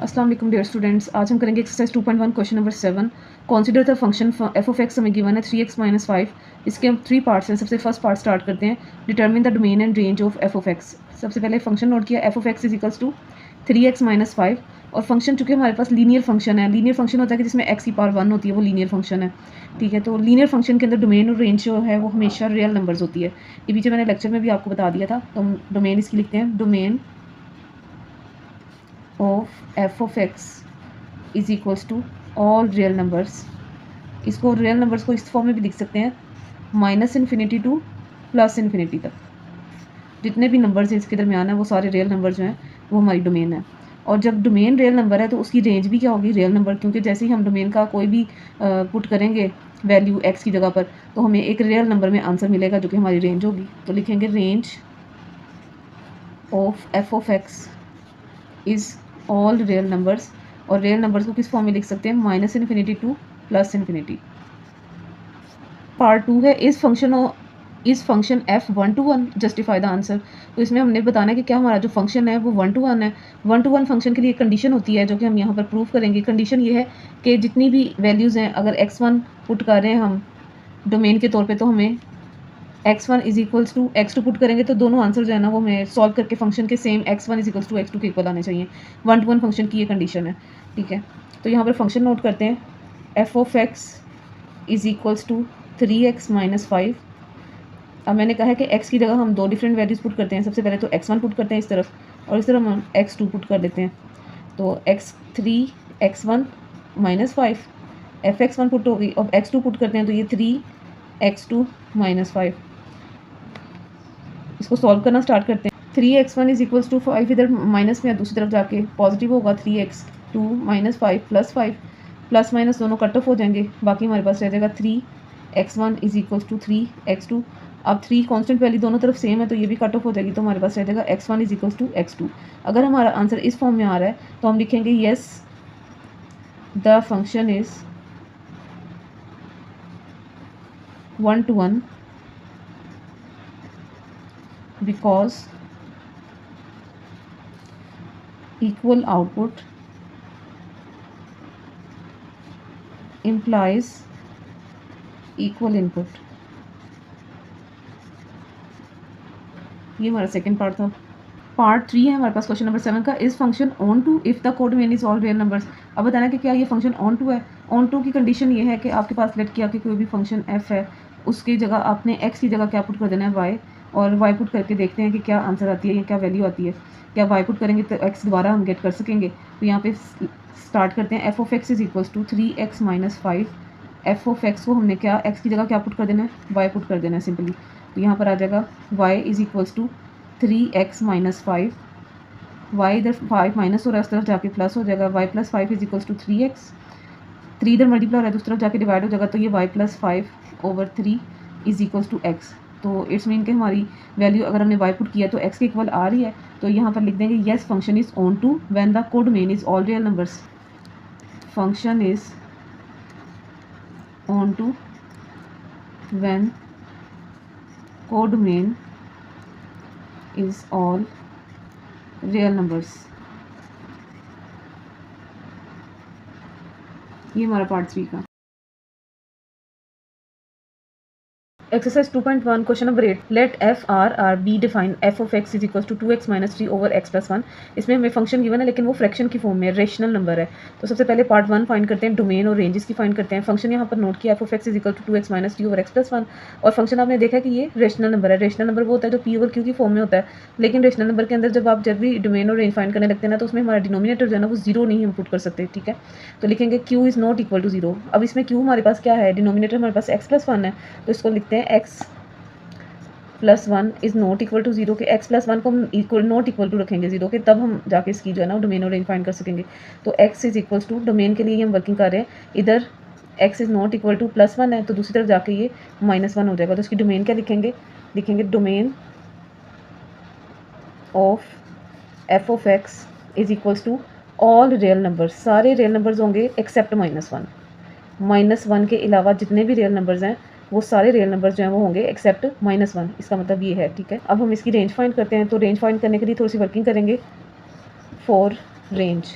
अस्सलाम वालेकुम dear students. आज हम करेंगे exercise 2.1 question number 7। Consider the function f of x हमें गिवन है 3x माइनस 5। इसके हम 3 पार्ट्स हैं। सबसे फर्स्ट पार्ट स्टार्ट करते हैं। Determine the domain and range of f of x. सबसे पहले फंक्शन नोट किया f of x is equals to 3x minus 5। और फंक्शन चूँकि हमारे पास लीनियर फंक्शन है, लीनियर फंक्शन होता है कि जिसमें एक्स की पावर 1 होती है, वो लीनियर फंक्शन है। ठीक है, तो लीनियर फंक्शन के अंदर डोमेन और रेंज जो है वो हमेशा रियल नंबर्स होती है। ये पीछे मैंने लेक्चर में भी आपको बता दिया था। तो हम डोमेन इसकी लिखते हैं, domain of f of x is equals to all real numbers. इसको रियल नंबर्स को इस फॉर्म में भी लिख सकते हैं, minus infinity to plus infinity तक जितने भी नंबर्स हैं इसके दरमियान है वो सारे रियल नंबर जो हैं वो हमारी डोमेन है। और जब डोमेन रियल नंबर है तो उसकी रेंज भी क्या होगी, रियल नंबर, क्योंकि जैसे ही हम डोमेन का कोई भी पुट करेंगे वैल्यू एक्स की जगह पर तो हमें एक रियल नंबर में आंसर मिलेगा जो कि हमारी रेंज होगी। तो लिखेंगे range of f of x is all real numbers. और रियल नंबर्स को किस फॉर्म में लिख सकते हैं, minus infinity to plus infinity. Part 2 है इस function F 1 to 1 justify the answer. तो इसमें हमने बताना है कि क्या हमारा जो फंक्शन है वो 1 to 1 है। 1 to 1 फंक्शन के लिए कंडीशन होती है जो कि हम यहाँ पर प्रूव करेंगे। कंडीशन ये है कि जितनी भी वैल्यूज़ हैं, अगर x1 पुट कर रहे हैं हम डोमेन के तौर पे, तो हमें x1 is equals to x2 put करेंगे तो दोनों आंसर जो है ना वो हमें सॉल्व करके फंक्शन के same x1 is equals to x2 के इक्वल आने चाहिए। 1 to 1 फंक्शन की ये कंडीशन है। ठीक है, तो यहाँ पर फंक्शन नोट करते हैं, f of x is equals to 3x minus 5। अब मैंने कहा है कि x की जगह हम दो डिफरेंट वैल्यूज़ पुट करते हैं। सबसे पहले तो x1 पुट करते हैं इस तरफ, और इस तरफ हम x2 पुट कर देते हैं। तो x3 x1 minus 5 F x1 put होगी। अब x2 पुट करते हैं तो ये 3x2 माइनस 5। इसको सॉल्व करना स्टार्ट करते हैं। 3x1 इज इक्वल्स टू 5, इधर माइनस में दूसरी तरफ जाके पॉजिटिव होगा। 3x2 minus 5 plus 5, plus minus दोनों कट ऑफ हो जाएंगे। बाकी हमारे पास रह जाएगा 3x1 is equals to 3x2। अब 3 कांस्टेंट वैल्यू दोनों तरफ सेम है तो ये भी कट ऑफ हो जाएगी, तो हमारे पास रह जाएगा x1 is equals to x2। अगर हमारा आंसर इस फॉर्म में आ रहा है तो हम लिखेंगे yes the function is 1 to 1 because equal output implies equal input। ये हमारा सेकंड पार्ट था। पार्ट 3 है हमारे पास क्वेश्चन नंबर 7 का, इस function onto if the codomain is all real numbers. अब बताना कि क्या ये फंक्शन ऑन टू है। ऑन टू की कंडीशन ये है कि आपके पास लेट किया कि कोई भी फंक्शन एफ है, उसकी जगह आपने एक्स की जगह क्या पुट कर देना है, वाई, और वाई पुट करके देखते हैं कि क्या आंसर आती है या क्या वैल्यू आती है। क्या वाई पुट करेंगे तो एक्स दोबारा हम गेट कर सकेंगे। तो यहाँ पे स्टार्ट करते हैं, f of x is equals to 3x minus 5। F of x को हमने क्या एक्स की जगह क्या पुट कर देना है, वाई पुट कर देना है सिंपली। तो यहाँ पर आ जाएगा y is equals to 3x minus 5। Y इधर 5 माइनस हो रहा है, उस तरफ जाके प्लस हो जाएगा। Y plus 5 is equals to 3x। 3 इधर मल्टीप्लाई हो रहा है, दूसरी तरफ जाके डिवाइड हो जाएगा, तो ये y plus 5/3 is equals to x। तो इट्स मीन कि हमारी वैल्यू अगर हमने y पुट किया तो x के इक्वल आ रही है। तो यहाँ पर लिख देंगे yes function is onto when the codomain is all real numbers. Function is onto when codomain is all real numbers. ये हमारा पार्ट 3 का exercise 2.1 question number 8, let f R R be define f of x is equal to 2x minus 3 over x plus 1। इसमें हमें function given है लेकिन वो fraction की form में रेशनल नंबर है। तो सबसे पहले पार्ट 1 फाइंड करते हैं, डोमेन और रेंजेस की फाइंड करते हैं। फंक्शन यहाँ पर नोट किया f of x is equal to 2x minus 3 over x plus 1। और फंक्शन आपने देखा कि ये रेशनल नंबर है। रेशनल नंबर वो होता है जो p ओवर q की फॉर्म में होता है, लेकिन रेशनल नंबर के अंदर जब भी डोमेन और रेंज फाइंड करने लगते हैं ना तो उसमें हमारा डिनोमिनेटर जो है ना वो जीरो नहीं हम पुट कर सकते। ठीक है, तो लिखेंगे q is not equal to 0। अब इसमें q हमारे पास क्या है, डिनोमिनेटर हमारे पास x प्लस 1 है, तो इसको लिखते हैं x plus 1 is not equal to 0 के x प्लस 1 को हम इक्वल नॉट इक्वल टू रखेंगे 0 के, तब हम जाके इसकी जो है ना डोमेन और रेंज फाइंड कर सकेंगे। तो x is equals to, domain के लिए हम वर्किंग कर रहे हैं, इधर x is not equal to plus 1 है तो दूसरी तरफ जाके ये -1 हो जाएगा। तो इसकी डोमेन क्या लिखेंगे, लिखेंगे domain of f of x is equals to all real numbers. सारे रियल नंबर्स होंगे एक्सेप्ट -1। -1 के अलावा जितने भी रियल नंबर्स हैं वो सारे रियल नंबर्स जो हैं वो होंगे एक्सेप्ट -1। इसका मतलब ये है। ठीक है, अब हम इसकी रेंज फाइंड करते हैं। तो रेंज फाइंड करने के लिए थोड़ी सी वर्किंग करेंगे फॉर रेंज।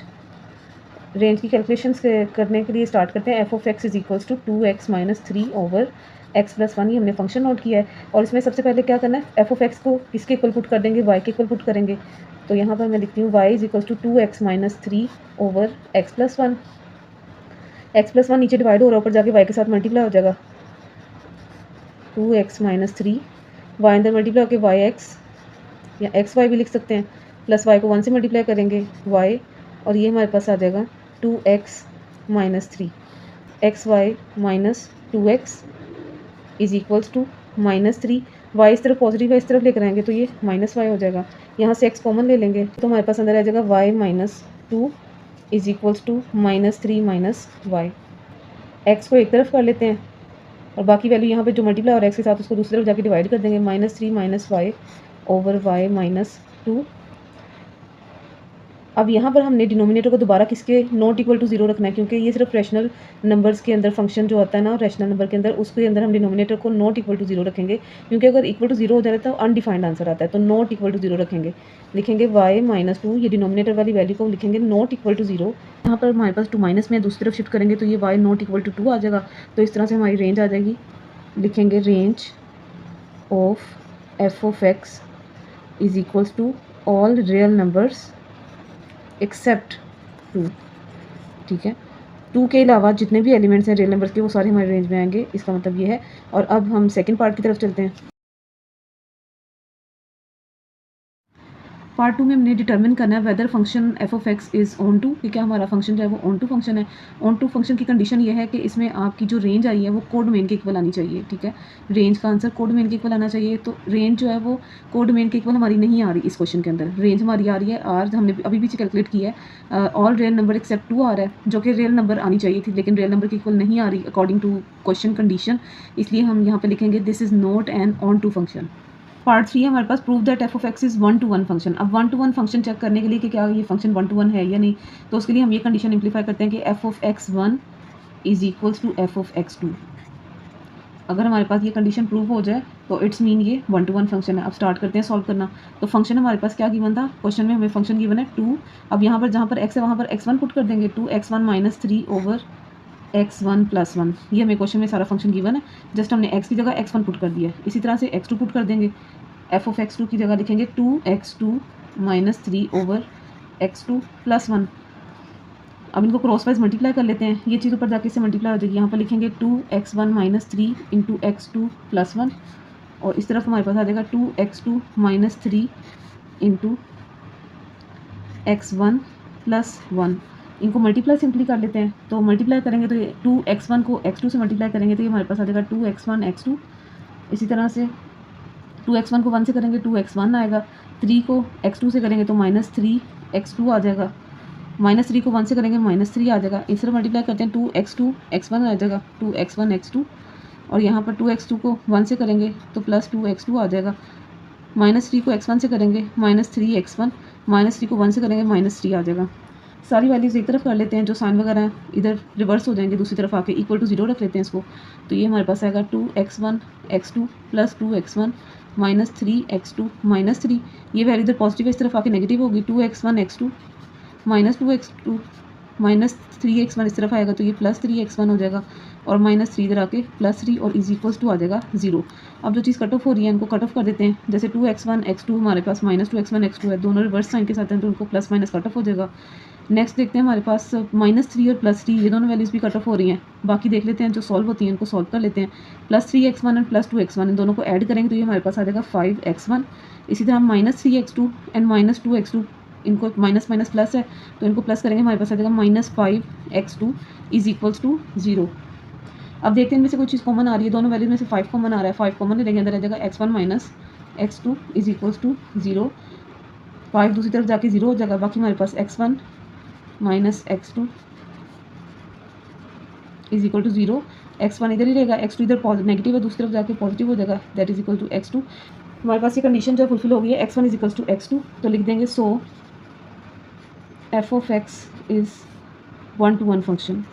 रेंज की कैलकुलेशन करने के लिए स्टार्ट करते हैं। F of x is equals to 2x minus 3 over x plus 1, ये हमने फंक्शन नोट किया है। और इसमें सबसे पहले क्या करना है, एफ ऑफ एक्स को किसके इक्वल पुट कर देंगे, y के इक्वल पुट करेंगे। तो यहाँ पर मैं लिखती हूँ y is equals to 2x minus 3 over x plus 1। x plus 1 नीचे डिवाइड हो रहा है, ऊपर जाके y के साथ मल्टीप्लाई हो जाएगा। 2x माइनस 3 y अंदर मल्टीप्लाई होकर वाई एक्स या एक्स वाई भी लिख सकते हैं, प्लस y को 1 से मल्टीप्लाई करेंगे y, और ये हमारे पास आ जाएगा 2x minus 3, x y minus 2x is equals to minus 3। Y इस तरफ पॉजिटिव है, इस तरफ लेकर आएंगे तो ये माइनस वाई हो जाएगा। यहाँ से x कॉमन ले लेंगे तो हमारे पास अंदर आ जाएगा y minus 2 is equals to minus 3 minus y. X को एक तरफ कर लेते हैं और बाकी वैल्यू यहाँ पे जो मल्टीप्लाई और एक्स के साथ उसको दूसरी तरफ जाके डिवाइड कर देंगे। Minus 3 minus y over y minus 2। अब यहाँ पर हमने डिनोमिनेटर को दोबारा किसके नॉट इक्वल टू 0 रखना है, क्योंकि ये सिर्फ रैशनल नंबर्स के अंदर फंक्शन जो होता है ना, रैशनल नंबर के अंदर, उसके अंदर हम डिनोमिनेटर को नॉट इक्वल टू 0 रखेंगे, क्योंकि अगर इक्वल टू 0 हो जाता है तो अनडिफाइंड आंसर आता है। तो नॉट इक्वल टू 0 रखेंगे, लिखेंगे y माइनस 2, ये डिनोमिनेटर वाली वैल्यू को लिखेंगे नॉट इक्वल टू 0। यहाँ पर हमारे पास 2 माइनस में दूसरी तरफ शिफ्ट करेंगे तो ये y नॉट इक्वल टू 2 आ जाएगा। तो इस तरह से हमारी रेंज आ जाएगी, लिखेंगे range of f of x is equals to all real numbers except 2। ठीक है, 2 के अलावा जितने भी एलिमेंट्स हैं रियल नंबर्स के वो सारे हमारे रेंज में आएंगे, इसका मतलब ये है। और अब हम सेकंड पार्ट की तरफ चलते हैं। पार्ट 2 में हमने डिटर्मिन करना है whether function f of x is onto, कि क्या हमारा फंक्शन जो है वो ऑन टू फंक्शन है। ऑन टू फंक्शन की कंडीशन ये है कि इसमें आपकी जो रेंज आई है वो कोड डोमेन के इक्वल आनी चाहिए। ठीक है, रेंज का आंसर कोड डोमेन के इक्वल आना चाहिए। तो रेंज जो है वो कोड डोमेन के इक्वल हमारी नहीं आ रही इस क्वेश्चन के अंदर। रेंज हमारी आ रही है आर, हमने अभी भी कैलकुलेट किया है, ऑल रियल नंबर एक्सेप्ट 2 आ रहा है, जो कि रियल नंबर आनी चाहिए थी, लेकिन रियल नंबर के इक्वल नहीं आ रही अकॉर्डिंग टू क्वेश्चन कंडीशन। इसलिए हम यहाँ पे लिखेंगे this is not an onto function. Part 3 है हमारे पास, prove that F of x is 1 to 1 function. अब 1 to 1 फंक्शन चेक करने के लिए कि क्या ये फंक्शन 1 to 1 है या नहीं, तो उसके लिए हम ये कंडीशन इम्प्लीफाई करते हैं कि f of x 1 is equals to f of x 2। अगर हमारे पास ये कंडीशन प्रूव हो जाए तो इट्स मीन ये 1 to 1 फंक्शन है। अब स्टार्ट करते हैं सॉल्व करना। तो फंक्शन हमारे पास क्या गिवन था, क्वेश्चन में हमें फंक्शन गिवन है 2। अब यहाँ पर जहाँ पर x है वहाँ पर x1 पुट कर देंगे, 2x1 minus 3 over x1 plus 1। ये हमें क्वेश्चन में सारा फंक्शन गिवन है, जस्ट हमने x की जगह x1 पुट कर दिया है। इसी तरह से x2 पुट कर देंगे, एफ ऑफ x2 की जगह लिखेंगे 2x2 minus 3 over x2 plus 1। अब इनको क्रॉस वाइज मल्टीप्लाई कर लेते हैं, ये चीज़ ऊपर जाके से मल्टीप्लाई हो जाएगी। यहाँ पर लिखेंगे 2x1 minus 3 into x2 plus 1, और इस तरफ हमारे पास आ जाएगा 2x2 minus 3 into x1 plus 1। इनको मल्टीप्लाई सिंपली कर लेते हैं, तो मल्टीप्लाई करेंगे तो ये 2x1 को x2 से मल्टीप्लाई करेंगे तो ये हमारे पास आ जाएगा 2x1 x2। इसी तरह से 2x1 को 1 से करेंगे 2x1 आएगा, 3 को x2 से करेंगे तो माइनस 3x2 आ जाएगा, माइनस 3 को 1 से करेंगे माइनस 3 आ जाएगा। इस तरह मल्टीप्लाई करते हैं 2x2 x1 आ जाएगा 2x1 x2, और यहाँ पर 2x2 को 1 से करेंगे तो प्लस 2x2 आ जाएगा, माइनस 3 को x1 से करेंगे माइनस 3x1, माइनस 3 को 1 से करेंगे माइनस 3 आ जाएगा। सारी वैल्यूज़ एक तरफ कर लेते हैं, जो साइन वगैरह हैं इधर रिवर्स हो जाएंगे, दूसरी तरफ आके इक्वल टू 0 रख लेते हैं इसको। तो ये हमारे पास आएगा 2x1 x2 plus 2x1 minus 3x2 minus 3। ये वैल्यू इधर पॉजिटिव है, इस तरफ आके नेगेटिव होगी, 2x1 x2 minus 2x2 minus 3x1 इस तरफ आएगा तो ये प्लस 3x1 हो जाएगा, और माइनस 3 इधर आके प्लस 3 और इज इक्वल्स टू आ जाएगा 0। अब जो चीज़ कट ऑफ हो रही है इनको कट ऑफ कर देते हैं, जैसे 2x1 x2 हमारे पास माइनस 2x1 x2 है, दोनों रिवर्स साइन के साथ हैं तो उनको प्लस माइनस कट ऑफ हो जाएगा। नेक्स्ट देखते हैं हमारे पास माइनस 3 और प्लस 3, ये दोनों वैल्यूज़ भी कट ऑफ हो रही हैं। बाकी देख लेते हैं जो सॉल्व होती हैं, इनको सॉल्व कर लेते हैं। Plus 3x1 and plus 2x1 इन दोनों को ऐड करेंगे तो ये हमारे पास आ जाएगा 5x1। इसी तरह minus 3x2 and minus 2x2, इनको माइनस माइनस प्लस है तो इनको प्लस करेंगे, हमारे पास आ जाएगा minus 5x2 is equals to 0। अब देखते हैं इनमें से कोई चीज़ कॉमन आ रही है, दोनों वैल्यूज में से 5 कॉमन आ रहा है, 5 कॉमन ले लेंगे, अंदर आ जाएगा x1 minus x2 is equals to 0। 5 दूसरी तरफ जाके 0 हो जाएगा, बाकी हमारे पास x1 minus x2 is equal to 0। x1 इधर ही रहेगा, x2 इधर नेगेटिव है, दूसरी तरफ जाके पॉजिटिव हो जाएगा, that is equal to x2। हमारे पास ये कंडीशन जो फुलफिल हो गई है, x1 is equal to x2, तो लिख देंगे so F of x is 1 to 1 function.